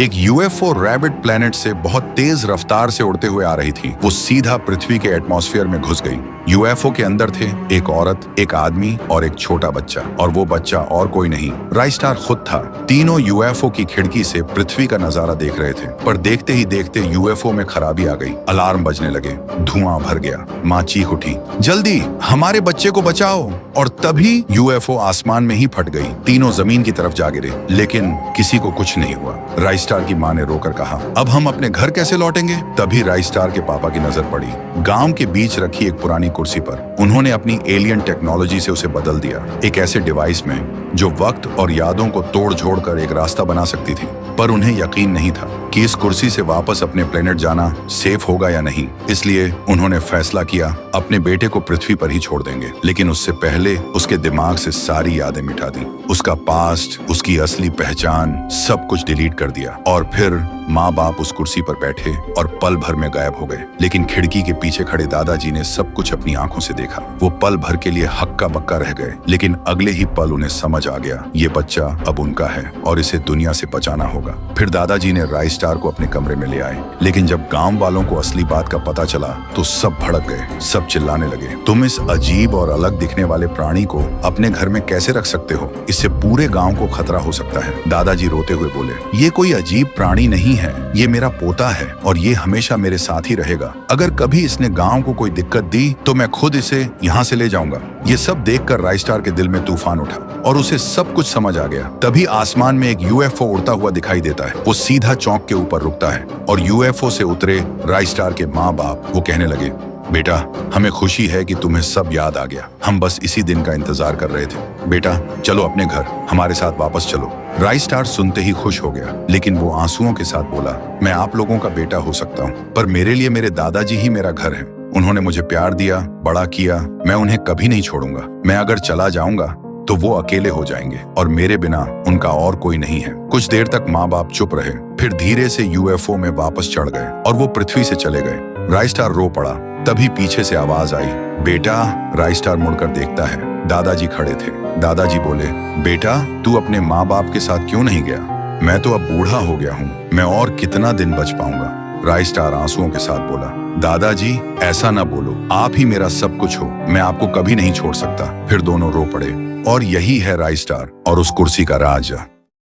एक UFO rabbit planet से बहुत तेज रफ्तार से उड़ते हुए आ रही थी। वो सीधा पृथ्वी के एटमॉस्फेयर में घुस गई। यूएफओ के अंदर थे एक औरत, एक आदमी और एक छोटा बच्चा, और वो बच्चा और कोई नहीं, राइस्टार खुद था। तीनों यूएफओ की खिड़की से पृथ्वी का नजारा देख रहे थे, पर देखते ही देखते यूएफओ में खराबी आ गई। अलार्म बजने लगे, धुआं भर गया। माँ चीख उठी, जल्दी हमारे बच्चे को बचाओ। और तभी यूएफओ आसमान में ही फट गई। तीनों जमीन की तरफ जा गिरे, लेकिन किसी को कुछ नहीं हुआ। राइस्टार की माँ ने रोकर कहा, अब हम अपने घर कैसे लौटेंगे? तभी राइस्टार के पापा की नजर पड़ी गांव के बीच रखी एक पुरानी कुर्सी पर। उन्होंने अपनी एलियन टेक्नोलॉजी से उसे बदल दिया, एक ऐसे डिवाइस में जो वक्त और यादों को तोड़ झोड़ कर एक रास्ता बना सकती थी। पर उन्हें यकीन नहीं था कि इस कुर्सी से वापस अपने प्लेनेट जाना सेफ होगा या नहीं। इसलिए उन्होंने फैसला किया अपने बेटे को पृथ्वी पर ही छोड़ देंगे, लेकिन उससे पहले उसके दिमाग से सारी यादें मिटा दी। उसका पास्ट, उसकी असली पहचान, सब कुछ डिलीट कर दिया। और फिर माँ बाप उस कुर्सी पर बैठे और पल भर में गायब हो गए। लेकिन खिड़की के पीछे खड़े दादाजी ने सब कुछ अपनी आंखों से देखा। वो पल भर के लिए हक्का बक्का रह गए, लेकिन अगले ही पल उन्हें समझ आ गया, ये बच्चा अब उनका है और इसे दुनिया से बचाना होगा। फिर दादाजी ने राइस्टार को अपने कमरे में ले आए, लेकिन जब गांव वालों को असली बात का पता चला तो सब भड़क गए। सब चिल्लाने लगे, तुम इस अजीब और अलग दिखने वाले प्राणी को अपने घर में कैसे रख सकते हो? इससे पूरे गांव को खतरा हो सकता है। दादाजी रोते हुए बोले, ये कोई अजीब प्राणी नहीं है, ये मेरा पोता है और ये हमेशा मेरे साथ ही रहेगा। अगर कभी इसने गांव को कोई दिक्कत दी तो मैं खुद इसे यहाँ से ले जाऊंगा। ये सब देखकर राइस्टार के दिल में तूफान उठा और उसे सब कुछ समझ आ गया। तभी आसमान में एक यूएफओ उड़ता हुआ दिखाई देता है। वो सीधा चौक के ऊपर रुकता है और यूएफओ से उतरे राइस्टार के माँ बाप वो कहने लगे, बेटा हमें खुशी है कि तुम्हें सब याद आ गया। हम बस इसी दिन का इंतजार कर रहे थे। बेटा चलो अपने घर, हमारे साथ वापस चलो। राइस्टार सुनते ही खुश हो गया, लेकिन वो आंसुओं के साथ बोला, मैं आप लोगों का बेटा हो सकता हूँ, पर मेरे लिए मेरे दादाजी ही मेरा घर है। उन्होंने मुझे प्यार दिया, बड़ा किया, मैं उन्हें कभी नहीं छोड़ूंगा। मैं अगर चला जाऊंगा तो वो अकेले हो जाएंगे और मेरे बिना उनका और कोई नहीं है। कुछ देर तक माँ बाप चुप रहे, फिर धीरे से यूएफओ में वापस चढ़ गए और वो पृथ्वी से चले गए। राइस्टार रो पड़ा। तभी पीछे से आवाज आई, बेटा। राइस्टार मुड़कर देखता है, दादाजी खड़े थे। दादाजी बोले, बेटा तू अपने माँ बाप के साथ क्यों नहीं गया? मैं तो अब बूढ़ा हो गया हूँ, मैं और कितना दिन बच पाऊंगा? राइस्टार आंसुओं के साथ बोला, दादाजी ऐसा ना बोलो, आप ही मेरा सब कुछ हो, मैं आपको कभी नहीं छोड़ सकता। फिर दोनों रो पड़े और यही है राइस्टार और उस कुर्सी का राज।